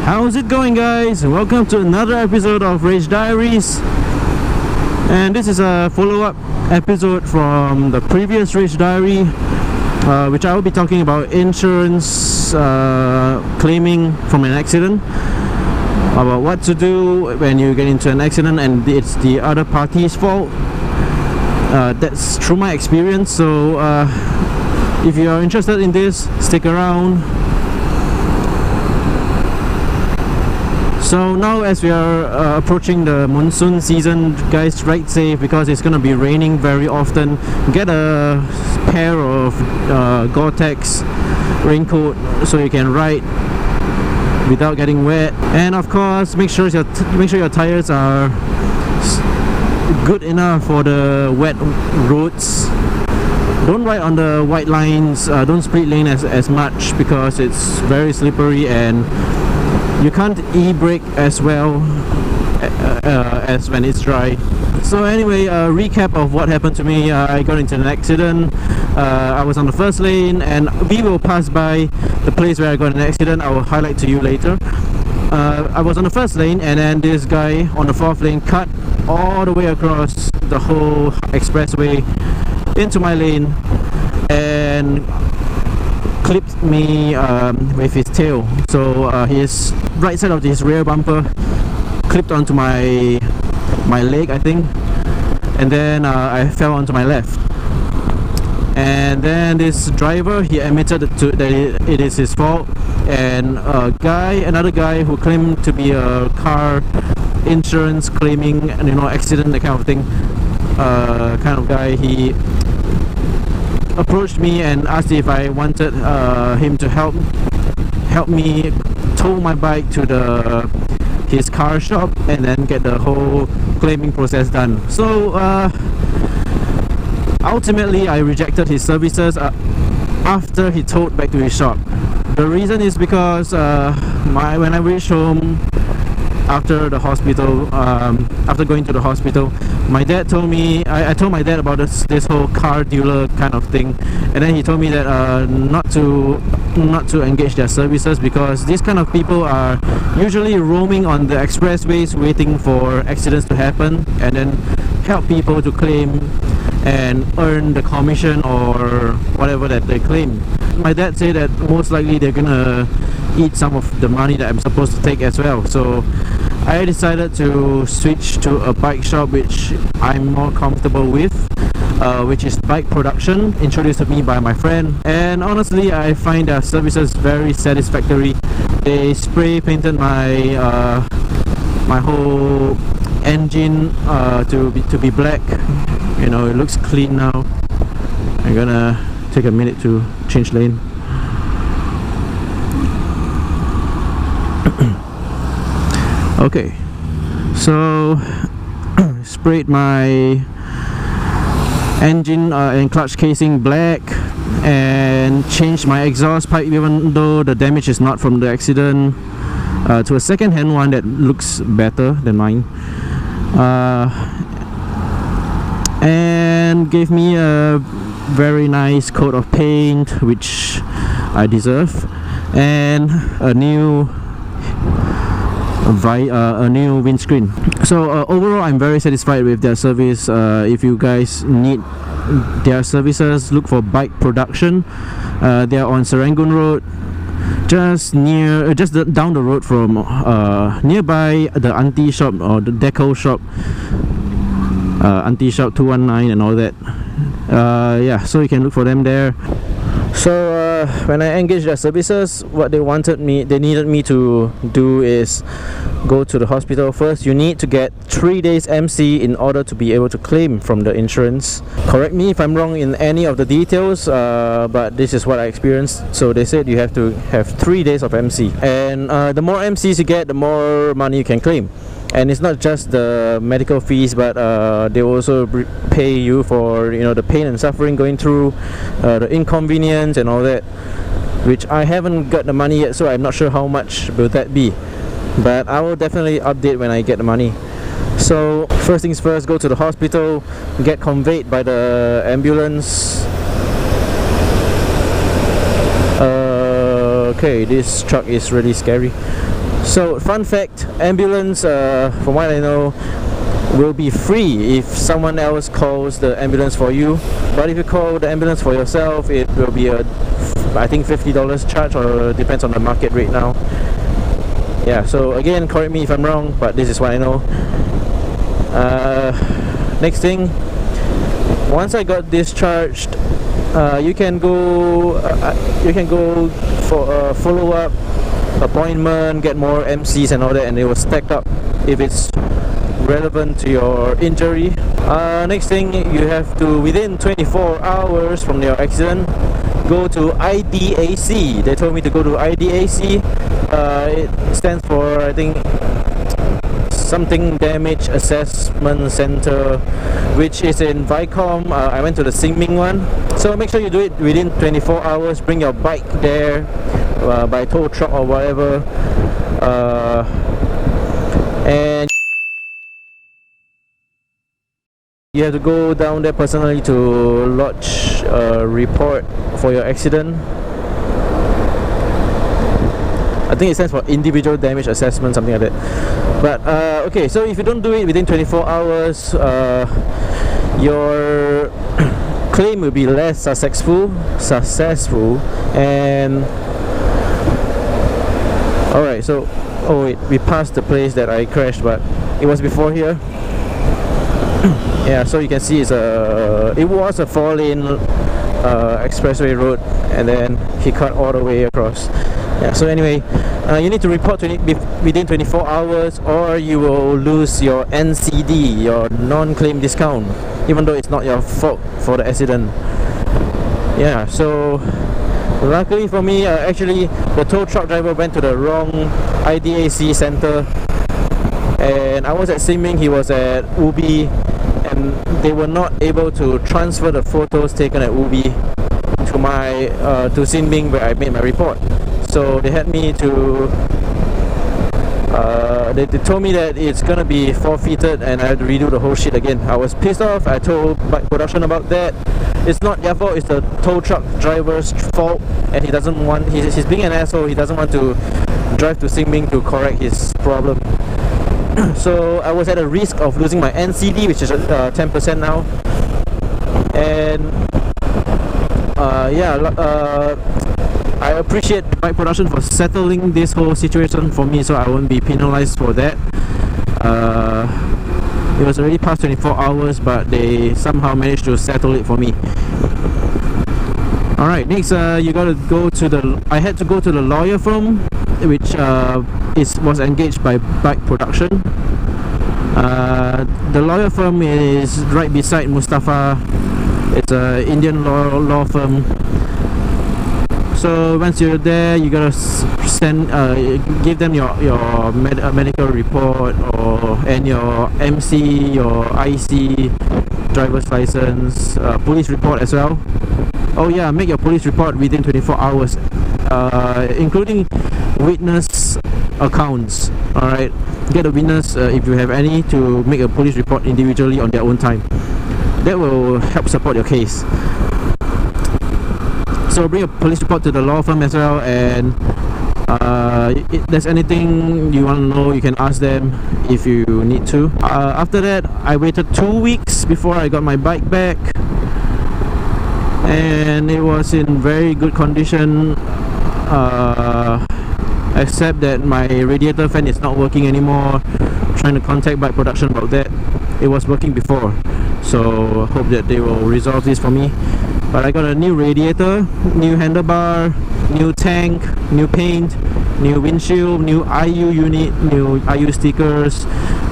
How's it going, guys? Welcome to another episode of Diaries, and this is a follow-up episode from the previous Diary, which I will be talking about insurance claiming from an accident, about what to do when you get into an accident and it's the other party's fault. That's through my experience, so if you are interested in this, stick around. So now, as we are approaching the monsoon season, guys, ride safe because it's gonna be raining very often. Get a pair of Gore-Tex raincoat so you can ride without getting wet, and of course make sure your tires are good enough for the wet roads. Don't ride on the white lines, don't split lane as much because it's very slippery and you can't e-brake as well as when it's dry. So anyway, a recap of what happened to me. I got into an accident. I was on the first lane, and we will pass by the place where I got in an accident. I will highlight to you later. I was on the first lane, and then this guy on the fourth lane cut all the way across the whole expressway into my lane and clipped me with his tail. So his right side of his rear bumper clipped onto my leg, I think, and then I fell onto my left. And then this driver, he admitted that it is his fault, and another guy who claimed to be a car insurance claiming, accident, that kind of thing, kind of guy, he approached me and asked if I wanted him to help me tow my bike to his car shop and then get the whole claiming process done. So ultimately I rejected his services after he towed back to his shop. The reason is because when I reached home after the hospital, after going to the hospital, my dad told me, I told my dad about this whole car dealer kind of thing, and then he told me that not to engage their services because these kind of people are usually roaming on the expressways waiting for accidents to happen and then help people to claim and earn the commission or whatever that they claim. My dad said that most likely they're gonna eat some of the money that I'm supposed to take as well. So I decided to switch to a bike shop which I'm more comfortable with, which is Bike Production, introduced to me by my friend, and honestly I find their services very satisfactory. They spray painted my my whole engine to be black. It looks clean now. I'm gonna take a minute to change lane. Okay, so sprayed my engine and clutch casing black and changed my exhaust pipe, even though the damage is not from the accident, to a second-hand one that looks better than mine, and gave me a very nice coat of paint which I deserve, and a new windscreen. So overall I'm very satisfied with their service. If you guys need their services, look for Bike Production. They are on Serangoon Road, just down the road from nearby the auntie shop or the deco shop, auntie shop 219 and all that. Yeah, so you can look for them there. So when I engaged their services, what they needed me to do is go to the hospital. First, you need to get 3 days MC in order to be able to claim from the insurance. Correct me if I'm wrong in any of the details, but this is what I experienced. So they said you have to have 3 days of MC, and the more MCs you get, the more money you can claim. And it's not just the medical fees, but they also pay you for the pain and suffering going through, the inconvenience and all that, which I haven't got the money yet, so I'm not sure how much will that be, but I will definitely update when I get the money. So first things first, go to the hospital, get conveyed by the ambulance. Okay, this truck is really scary. So fun fact, ambulance, from what I know, will be free if someone else calls the ambulance for you, but if you call the ambulance for yourself, it will be a, I think, $50 charge, or depends on the market rate now. Yeah, so again, correct me if I'm wrong, but this is what I know. Next thing, once I got discharged, you can go for a follow-up appointment, get more MCs and all that, and it will stack up if it's relevant to your injury. Next thing, you have to, within 24 hours from your accident, go to IDAC. They told me to go to IDAC. It stands for, I think, something Damage Assessment Center, which is in Vicom. I went to the Xingming one. So make sure you do it within 24 hours. Bring your bike there by tow truck or whatever, and you have to go down there personally to lodge a report for your accident. I think it stands for individual damage assessment, something like that. But okay, so if you don't do it within 24 hours, your claim will be less successful, and alright, so oh wait, we passed the place that I crashed, but it was before here. Yeah, so you can see it was a 4-lane expressway road, and then he cut all the way across. Yeah, so anyway, you need to report within 24 hours, or you will lose your NCD, your non-claim discount, even though it's not your fault for the accident. Yeah, so luckily for me, actually the tow truck driver went to the wrong IDAC center, and I was at Xingming, he was at Ubi, and they were not able to transfer the photos taken at Ubi to my to Xingming, where I made my report. So they had me to they told me that it's gonna be forfeited and I had to redo the whole shit again. I was pissed off. I told bike production about that. It's not their fault, it's the tow truck driver's fault, and he doesn't want, he's being an asshole. He doesn't want to drive to Xingming to correct his problem. So I was at a risk of losing my NCD, which is 10% now. And I appreciate bike production for settling this whole situation for me, so I won't be penalized for that. It was already past 24 hours, but they somehow managed to settle it for me. Alright, next you gotta go to the, I had to go to the lawyer firm, which was engaged by bike production. The lawyer firm is right beside Mustafa. It's an Indian law firm. So once you're there, you gotta give them your medical report and your MC, your IC, driver's license, police report as well. Oh yeah, make your police report within 24 hours, including witness accounts. Alright, get a witness if you have any to make a police report individually on their own time. That will help support your case. So bring a police report to the law firm as well, and if there's anything you want to know, you can ask them if you need to. After that, I waited 2 weeks before I got my bike back, and it was in very good condition, except that my radiator fan is not working anymore. Trying to contact bike production about that. It was working before, so hope that they will resolve this for me. But I got a new radiator, new handlebar, new tank, new paint, new windshield, new IU unit, new IU stickers,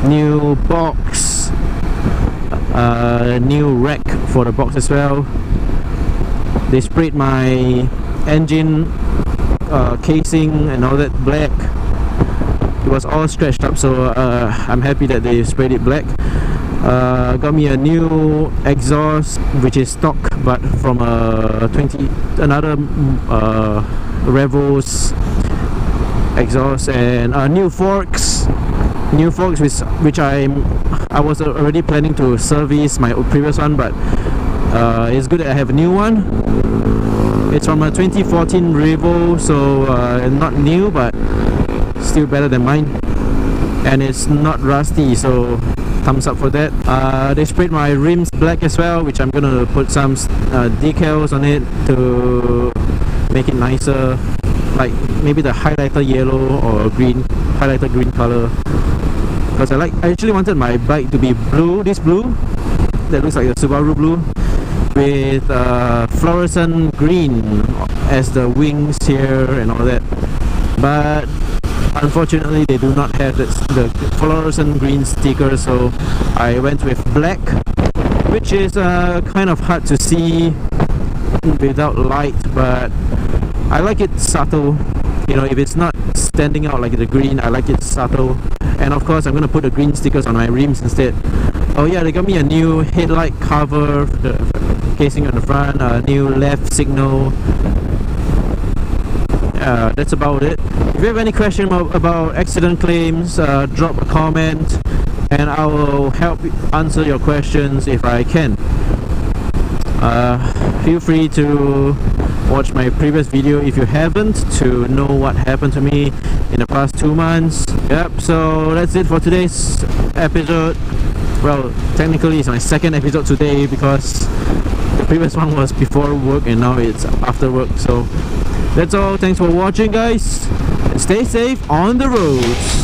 new box, new rack for the box as well. They sprayed my engine casing and all that black. It was all scratched up, so I'm happy that they sprayed it black. Got me a new exhaust, which is stock, but from another Revo's exhaust, and new forks, which I was already planning to service my previous one, but it's good that I have a new one. It's from a 2014 Revo, so not new, but still better than mine, and it's not rusty, so thumbs up for that. They sprayed my rims black as well, which I'm gonna put some decals on it to make it nicer, like maybe the highlighter yellow or green, highlighter green color, because I actually wanted my bike to be blue, this blue that looks like a Subaru blue, with fluorescent green as the wings here and all that. But unfortunately they do not have the fluorescent green sticker, so I went with black, which is kind of hard to see without light, but I like it subtle. You know, if it's not standing out like the green, I like it subtle. And of course I'm gonna put the green stickers on my rims instead. Oh yeah, they got me a new headlight cover, the casing on the front, a new left signal. That's about it. If you have any question about accident claims, drop a comment and I will help answer your questions if I can. Feel free to watch my previous video if you haven't, to know what happened to me in the past 2 months. Yep, so that's it for today's episode. Well, technically it's my second episode today because the previous one was before work and now it's after work. So that's all. Thanks for watching, guys, and stay safe on the roads.